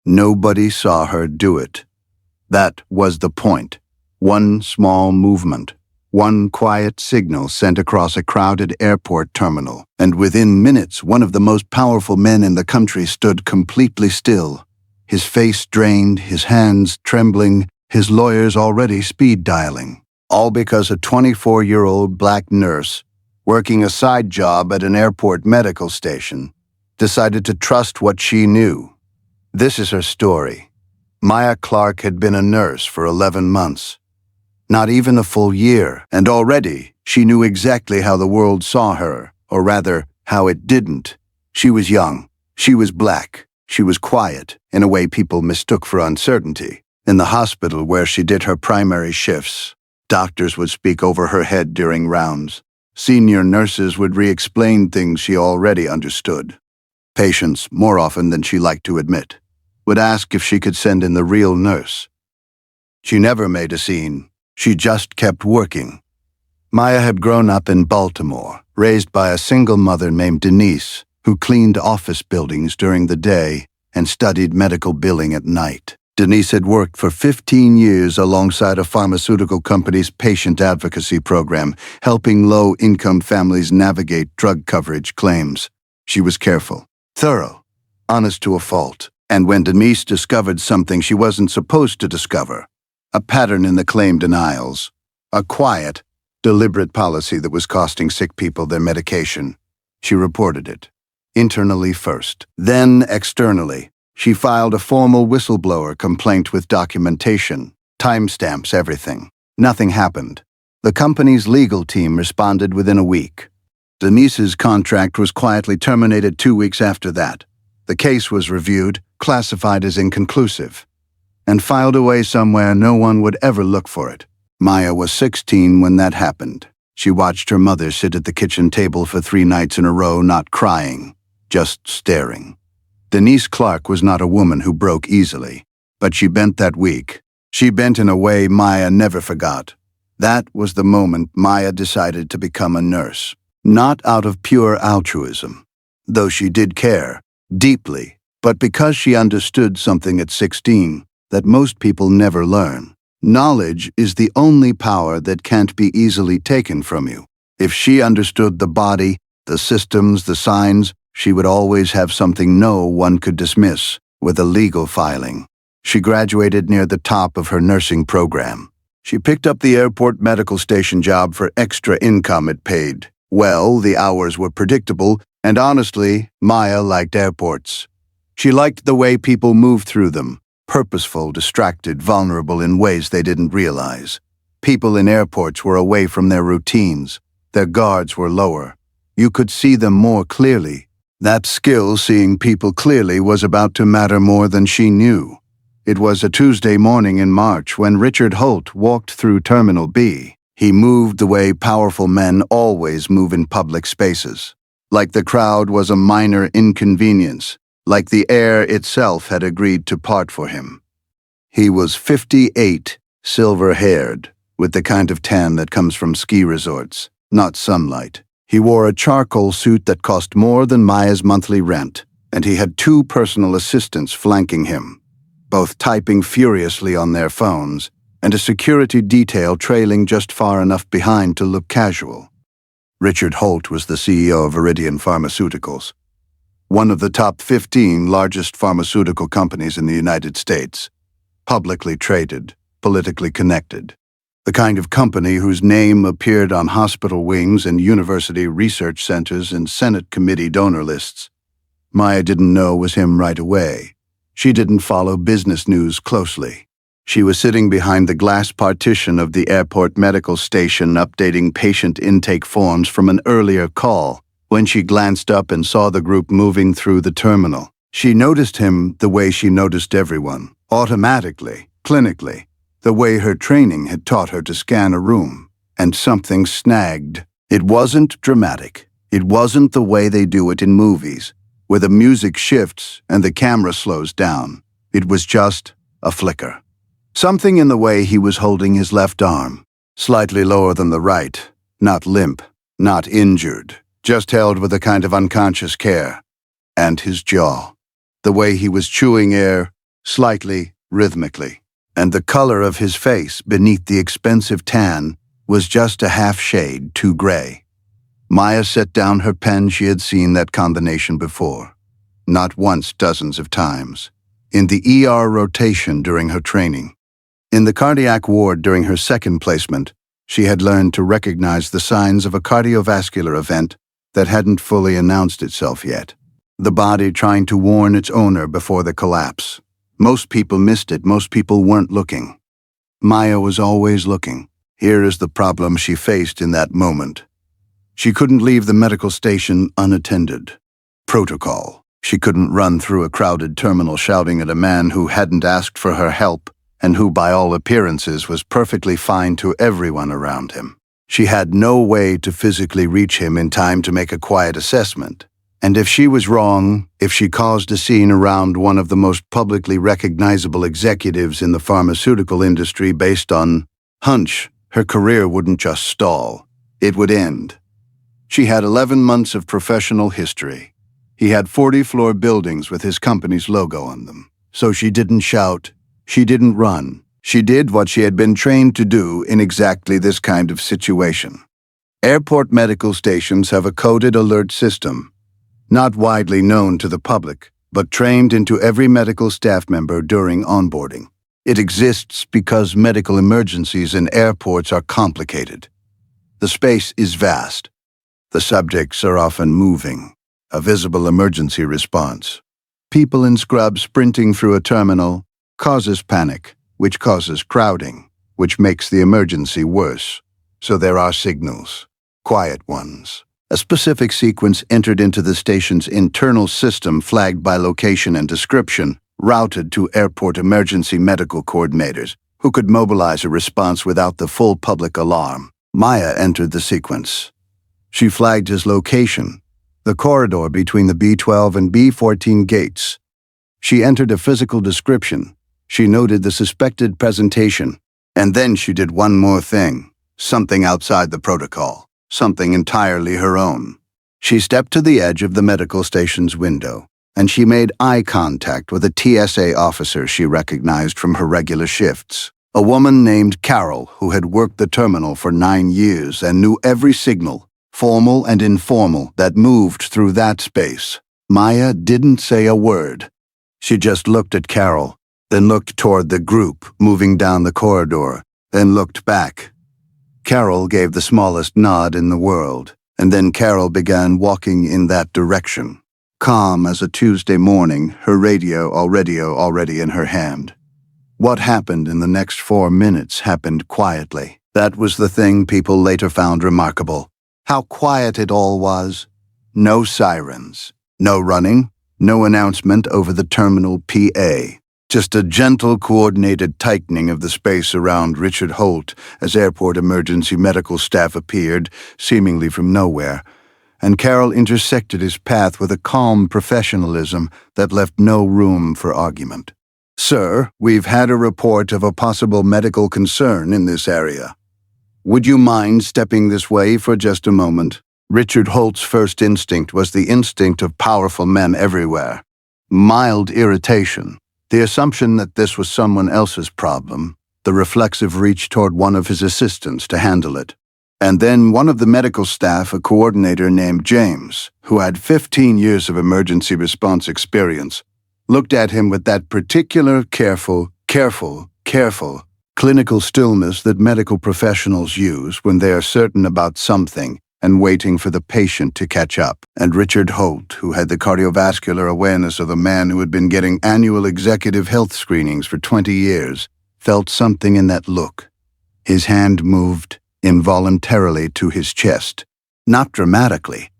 Nobody saw her do it. That was the point. One small movement, one quiet signal sent across a crowded airport terminal, and within minutes one of the most powerful men in the country stood completely still, his face drained, his hands trembling, his lawyers already speed dialing. All because a 24-year-old black nurse, working a side job at an airport medical station, decided to trust what she knew. This is her story. Maya Clark had been a nurse for 11 months. Not even a full year, and already she knew exactly how the world saw her, or rather, how it didn't. She was young, she was black, she was quiet, in a way people mistook for uncertainty. In the hospital where she did her primary shifts, doctors would speak over her head during rounds. Senior nurses would re-explain things she already understood. Patients, more often than she liked to admit, would ask if she could send in the real nurse. She never made a scene. She just kept working. Maya had grown up in Baltimore, raised by a single mother named Denise, who cleaned office buildings during the day and studied medical billing at night. Denise had worked for 15 years alongside a pharmaceutical company's patient advocacy program, helping low-income families navigate drug coverage claims. She was careful, thorough, honest to a fault. And when Denise discovered something she wasn't supposed to discover, a pattern in the claim denials, a quiet, deliberate policy that was costing sick people their medication, she reported it. Internally first, then externally. She filed a formal whistleblower complaint with documentation, timestamps, everything. Nothing happened. The company's legal team responded within a week. Denise's contract was quietly terminated 2 weeks after that. The case was reviewed, classified as inconclusive, and filed away somewhere no one would ever look for it. Maya was 16 when that happened. She watched her mother sit at the kitchen table for 3 nights in a row, not crying, just staring. Denise Clark was not a woman who broke easily, but she bent that week. She bent in a way Maya never forgot. That was the moment Maya decided to become a nurse. Not out of pure altruism, though she did care, deeply, but because she understood something at 16 that most people never learn. Knowledge is the only power that can't be easily taken from you. If she understood the body, the systems, the signs, she would always have something no one could dismiss with a legal filing. She graduated near the top of her nursing program. She picked up the airport medical station job for extra income it paid. Well, the hours were predictable, and honestly, Maya liked airports. She liked the way people moved through them. Purposeful, distracted, vulnerable in ways they didn't realize. People in airports were away from their routines. Their guards were lower. You could see them more clearly. That skill, seeing people clearly, was about to matter more than she knew. It was a Tuesday morning in March when Richard Holt walked through Terminal B. He moved the way powerful men always move in public spaces. Like the crowd was a minor inconvenience. Like the air itself had agreed to part for him. He was 58, silver-haired, with the kind of tan that comes from ski resorts, not sunlight. He wore a charcoal suit that cost more than Maya's monthly rent, and he had 2 personal assistants flanking him, both typing furiously on their phones, and a security detail trailing just far enough behind to look casual. Richard Holt was the CEO of Iridian Pharmaceuticals, one of the top 15 largest pharmaceutical companies in the United States, publicly traded, politically connected. The kind of company whose name appeared on hospital wings and university research centers and Senate committee donor lists. Maya didn't know was him right away. She didn't follow business news closely. She was sitting behind the glass partition of the airport medical station updating patient intake forms from an earlier call. When she glanced up and saw the group moving through the terminal, she noticed him the way she noticed everyone, automatically, clinically, the way her training had taught her to scan a room, and something snagged. It wasn't dramatic. It wasn't the way they do it in movies, where the music shifts and the camera slows down. It was just a flicker. Something in the way he was holding his left arm, slightly lower than the right, not limp, not injured, just held with a kind of unconscious care, and his jaw, the way he was chewing air, slightly, rhythmically, and the color of his face beneath the expensive tan was just a half shade too gray. Maya set down her pen. She had seen that combination before. Not once, dozens of times. In the ER rotation during her training. In the cardiac ward during her second placement, she had learned to recognize the signs of a cardiovascular event that hadn't fully announced itself yet. The body trying to warn its owner before the collapse. Most people missed it. Most people weren't looking. Maya was always looking. Here is the problem she faced in that moment. She couldn't leave the medical station unattended. Protocol. She couldn't run through a crowded terminal shouting at a man who hadn't asked for her help and who, by all appearances, was perfectly fine to everyone around him. She had no way to physically reach him in time to make a quiet assessment. And if she was wrong, if she caused a scene around one of the most publicly recognizable executives in the pharmaceutical industry based on hunch, her career wouldn't just stall. It would end. She had 11 months of professional history. He had 40-floor buildings with his company's logo on them. So she didn't shout. She didn't run. She did what she had been trained to do in exactly this kind of situation. Airport medical stations have a coded alert system, not widely known to the public, but trained into every medical staff member during onboarding. It exists because medical emergencies in airports are complicated. The space is vast. The subjects are often moving. A visible emergency response. People in scrubs sprinting through a terminal causes panic, which causes crowding, which makes the emergency worse. So there are signals, quiet ones. A specific sequence entered into the station's internal system flagged by location and description, routed to airport emergency medical coordinators, who could mobilize a response without the full public alarm. Maya entered the sequence. She flagged his location, the corridor between the B12 and B14 gates. She entered a physical description. She noted the suspected presentation. And then she did one more thing, something outside the protocol, something entirely her own. She stepped to the edge of the medical station's window, and she made eye contact with a TSA officer she recognized from her regular shifts. A woman named Carol, who had worked the terminal for 9 years and knew every signal, formal and informal, that moved through that space. Maya didn't say a word. She just looked at Carol, then looked toward the group moving down the corridor, then looked back. Carol gave the smallest nod in the world, and then Carol began walking in that direction. Calm as a Tuesday morning, her radio already in her hand. What happened in the next 4 minutes happened quietly. That was the thing people later found remarkable. How quiet it all was. No sirens, no running, no announcement over the terminal PA. Just a gentle, coordinated tightening of the space around Richard Holt as airport emergency medical staff appeared, seemingly from nowhere, and Carol intersected his path with a calm professionalism that left no room for argument. "Sir, we've had a report of a possible medical concern in this area. Would you mind stepping this way for just a moment?" Richard Holt's first instinct was the instinct of powerful men everywhere. Mild irritation, the assumption that this was someone else's problem, the reflexive reach toward one of his assistants to handle it. And then one of the medical staff, a coordinator named James, who had 15 years of emergency response experience, looked at him with that particular careful clinical stillness that medical professionals use when they are certain about something and waiting for the patient to catch up. And Richard Holt, who had the cardiovascular awareness of a man who had been getting annual executive health screenings for 20 years, felt something in that look. His hand moved involuntarily to his chest. Not dramatically,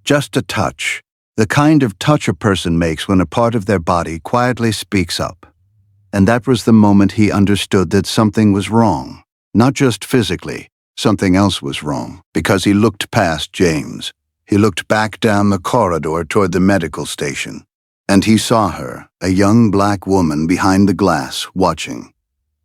just a touch. The kind of touch a person makes when a part of their body quietly speaks up. And that was the moment he understood that something was wrong. Not just physically, something else was wrong, because he looked past James. He looked back down the corridor toward the medical station, and he saw her, a young black woman behind the glass, watching.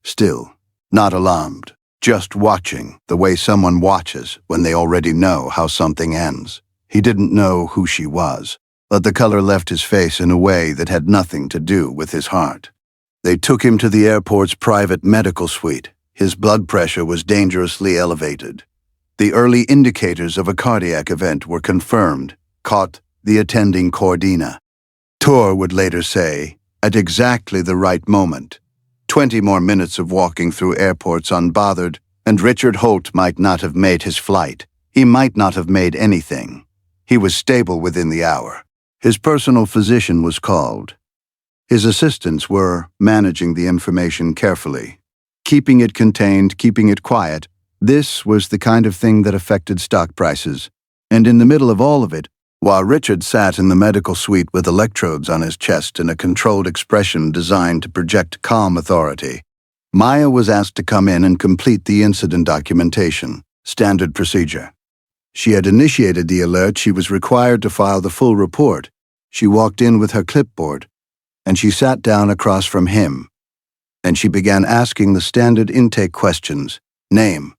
Still, not alarmed, just watching, the way someone watches when they already know how something ends. He didn't know who she was, but the color left his face in a way that had nothing to do with his heart. They took him to the airport's private medical suite. His blood pressure was dangerously elevated. The early indicators of a cardiac event were confirmed, caught the attending Cordina. Tor would later say, at exactly the right moment. 20 more minutes of walking through airports unbothered, and Richard Holt might not have made his flight. He might not have made anything. He was stable within the hour. His personal physician was called. His assistants were managing the information carefully, keeping it contained, keeping it quiet. This was the kind of thing that affected stock prices. And in the middle of all of it, while Richard sat in the medical suite with electrodes on his chest and a controlled expression designed to project calm authority, Maya was asked to come in and complete the incident documentation, standard procedure. She had initiated the alert. She was required to file the full report. She walked in with her clipboard, and she sat down across from him, and she began asking the standard intake questions: name,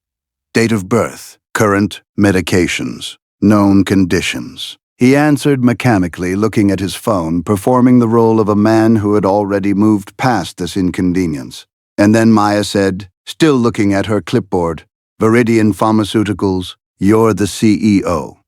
date of birth, current medications, known conditions. He answered mechanically, looking at his phone, performing the role of a man who had already moved past this inconvenience. And then Maya said, still looking at her clipboard, Viridian Pharmaceuticals, you're the CEO.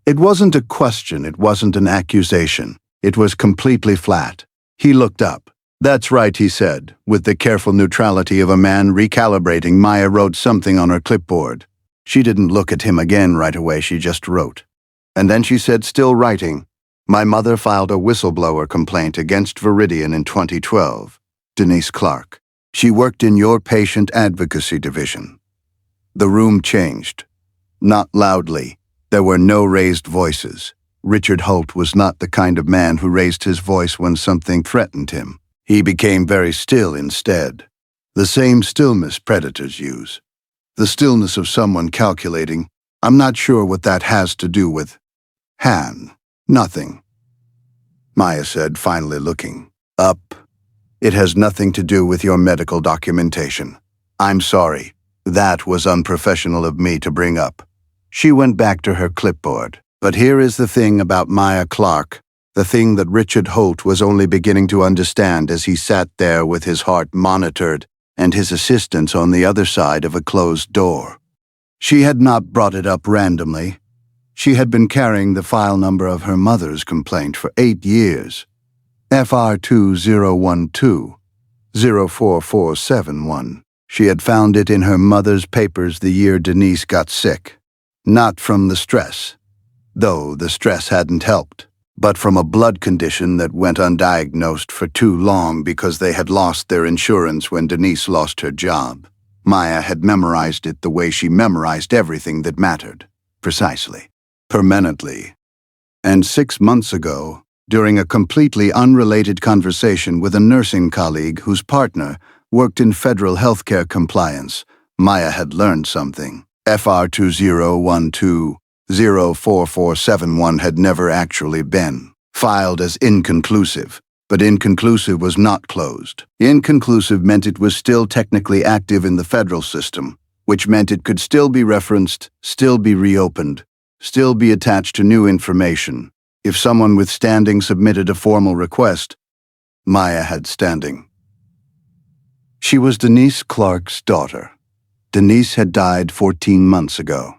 It wasn't a question, it wasn't an accusation. It was completely flat. He looked up. That's right, he said, with the careful neutrality of a man recalibrating. Maya wrote something on her clipboard. She didn't look at him again right away, she just wrote. And then she said, still writing, my mother filed a whistleblower complaint against Viridian in 2012. Denise Clark. She worked in your patient advocacy division. The room changed. Not loudly. There were no raised voices. Richard Holt was not the kind of man who raised his voice when something threatened him. He became very still instead. The same stillness predators use. The stillness of someone calculating. I'm not sure what that has to do with Han. Nothing. Maya said, finally looking up. It has nothing to do with your medical documentation. I'm sorry. That was unprofessional of me to bring up. She went back to her clipboard. But here is the thing about Maya Clark, the thing that Richard Holt was only beginning to understand as he sat there with his heart monitored and his assistants on the other side of a closed door. She had not brought it up randomly. She had been carrying the file number of her mother's complaint for 8 years. FR2012-04471. She had found it in her mother's papers the year Denise got sick. Not from the stress, though the stress hadn't helped, but from a blood condition that went undiagnosed for too long because they had lost their insurance when Denise lost her job. Maya had memorized it the way she memorized everything that mattered. Precisely. Permanently. And 6 months ago, during a completely unrelated conversation with a nursing colleague whose partner worked in federal healthcare compliance, Maya had learned something. FR2012-04471 had never actually been filed as inconclusive, but inconclusive was not closed. Inconclusive meant it was still technically active in the federal system, which meant it could still be referenced, still be reopened, still be attached to new information. If someone with standing submitted a formal request, Maya had standing. She was Denise Clark's daughter. Denise had died 14 months ago.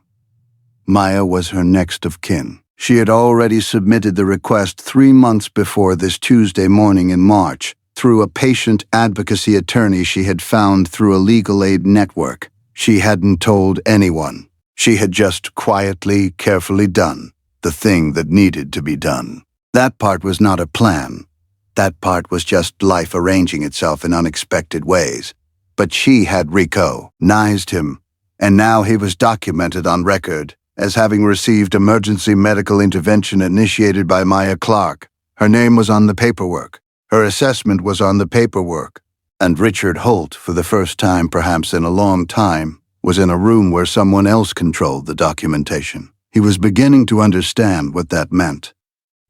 Maya was her next of kin. She had already submitted the request 3 months before this Tuesday morning in March, through a patient advocacy attorney she had found through a legal aid network. She hadn't told anyone. She had just quietly, carefully done the thing that needed to be done. That part was not a plan. That part was just life arranging itself in unexpected ways. But she had recognized him, and now he was documented on record as having received emergency medical intervention initiated by Maya Clark. Her name was on the paperwork. Her assessment was on the paperwork. And Richard Holt, for the first time perhaps in a long time, was in a room where someone else controlled the documentation. He was beginning to understand what that meant.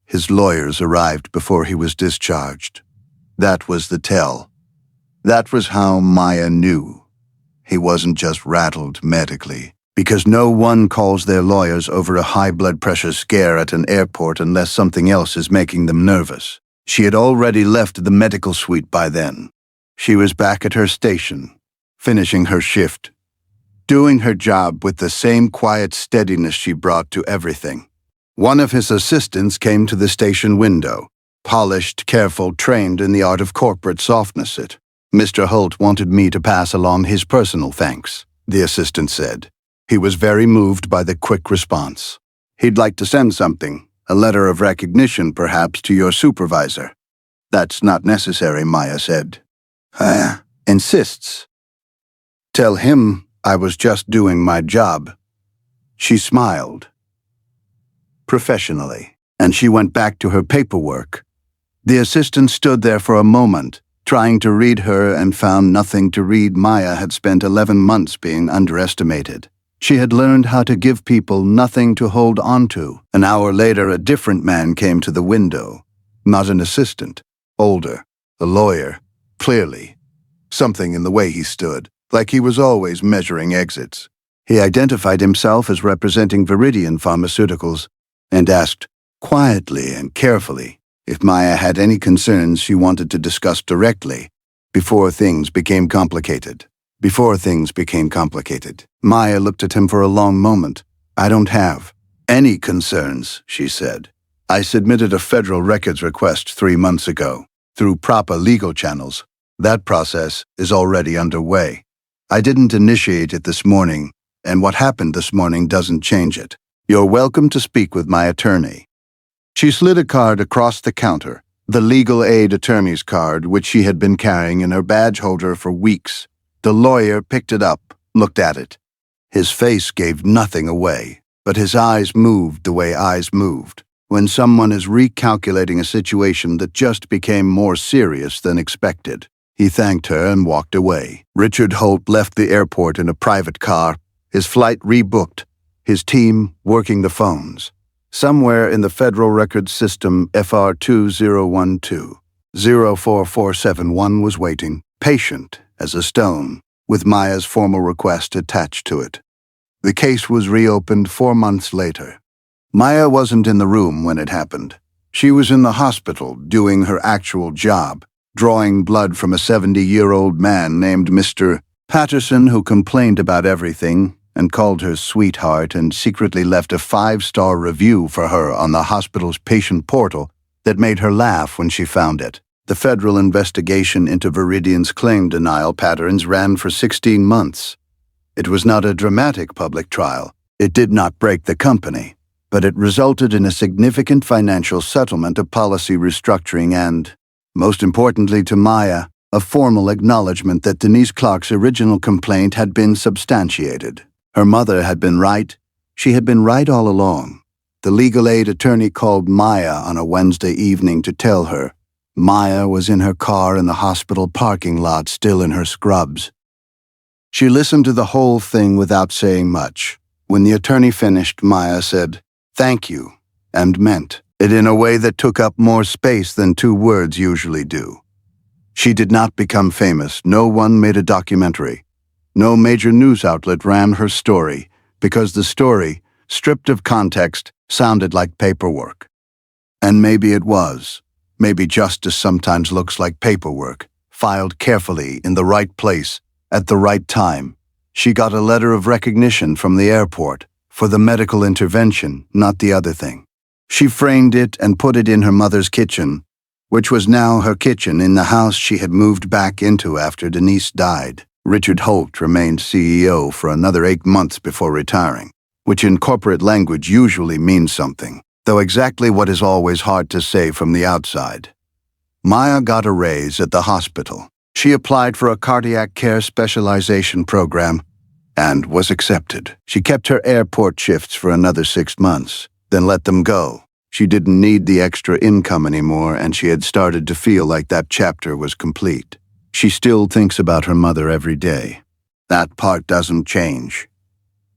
His lawyers arrived before he was discharged. That was the tell. That was how Maya knew. He wasn't just rattled medically, because no one calls their lawyers over a high blood pressure scare at an airport unless something else is making them nervous. She had already left the medical suite by then. She was back at her station, finishing her shift, doing her job with the same quiet steadiness she brought to everything. One of his assistants came to the station window, polished, careful, trained in the art of corporate softness. Mr. Holt wanted me to pass along his personal thanks, the assistant said. He was very moved by the quick response. He'd like to send something, a letter of recognition perhaps, to your supervisor. That's not necessary, Maya said. Insists. Tell him I was just doing my job. She smiled. Professionally, and she went back to her paperwork. The assistant stood there for a moment, trying to read her, and found nothing to read. Maya had spent 11 months being underestimated. She had learned how to give people nothing to hold on to. An hour later, a different man came to the window. Not an assistant. Older. A lawyer. Clearly. Something in the way he stood, like he was always measuring exits. He identified himself as representing Viridian Pharmaceuticals and asked, quietly and carefully, if Maya had any concerns she wanted to discuss directly before things became complicated. Maya looked at him for a long moment. I don't have any concerns, she said. I submitted a federal records request 3 months ago, through proper legal channels. That process is already underway. I didn't initiate it this morning, and what happened this morning doesn't change it. You're welcome to speak with my attorney. She slid a card across the counter, the legal aid attorney's card, which she had been carrying in her badge holder for weeks. The lawyer picked it up, looked at it. His face gave nothing away, but his eyes moved the way eyes moved when someone is recalculating a situation that just became more serious than expected. He thanked her and walked away. Richard Holt left the airport in a private car, his flight rebooked, his team working the phones. Somewhere in the Federal Records System, FR 2012, 04471 was waiting, patient as a stone, with Maya's formal request attached to it. The case was reopened 4 months later. Maya wasn't in the room when it happened. She was in the hospital doing her actual job, drawing blood from a 70-year-old man named Mr. Patterson, who complained about everything and called her sweetheart and secretly left a 5-star review for her on the hospital's patient portal that made her laugh when she found it. The federal investigation into Viridian's claim denial patterns ran for 16 months. It was not a dramatic public trial. It did not break the company, but it resulted in a significant financial settlement, a policy restructuring, and, most importantly to Maya, a formal acknowledgement that Denise Clark's original complaint had been substantiated. Her mother had been right. She had been right all along. The legal aid attorney called Maya on a Wednesday evening to tell her. Maya was in her car in the hospital parking lot, still in her scrubs. She listened to the whole thing without saying much. When the attorney finished, Maya said, "Thank you," and meant it in a way that took up more space than 2 words usually do. She did not become famous. No one made a documentary. No major news outlet ran her story, because the story, stripped of context, sounded like paperwork. And maybe it was. Maybe justice sometimes looks like paperwork, filed carefully in the right place, at the right time. She got a letter of recognition from the airport for the medical intervention, not the other thing. She framed it and put it in her mother's kitchen, which was now her kitchen in the house she had moved back into after Denise died. Richard Holt remained CEO for another 8 months before retiring, which in corporate language usually means something, though exactly what is always hard to say from the outside. Maya got a raise at the hospital. She applied for a cardiac care specialization program and was accepted. She kept her airport shifts for another 6 months, then let them go. She didn't need the extra income anymore, and she had started to feel like that chapter was complete. She still thinks about her mother every day. That part doesn't change.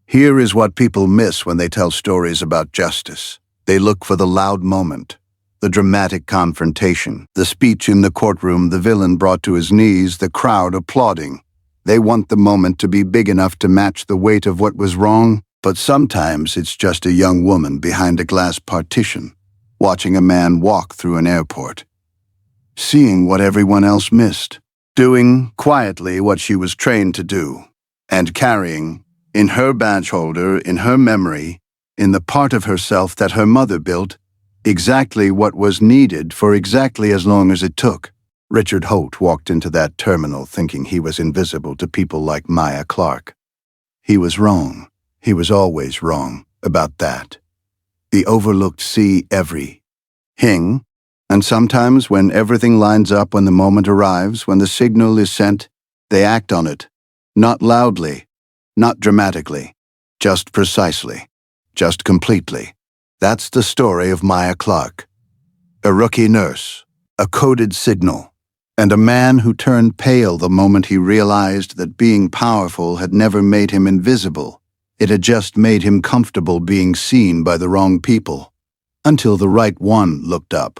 Here is what people miss when they tell stories about justice. They look for the loud moment, the dramatic confrontation, the speech in the courtroom, the villain brought to his knees, the crowd applauding. They want the moment to be big enough to match the weight of what was wrong, but sometimes it's just a young woman behind a glass partition, watching a man walk through an airport, seeing what everyone else missed. doing quietly what she was trained to do, and carrying, in her badge holder, in her memory, in the part of herself that her mother built, exactly what was needed for exactly as long as it took. Richard Holt walked into that terminal thinking he was invisible to people like Maya Clark. He was wrong. He was always wrong about that. The overlooked see everything, and sometimes when everything lines up, when the moment arrives, when the signal is sent, they act on it. Not loudly, not dramatically, just precisely, just completely. That's the story of Maya Clark. A rookie nurse, a coded signal, and a man who turned pale the moment he realized that being powerful had never made him invisible. It had just made him comfortable being seen by the wrong people, until the right one looked up.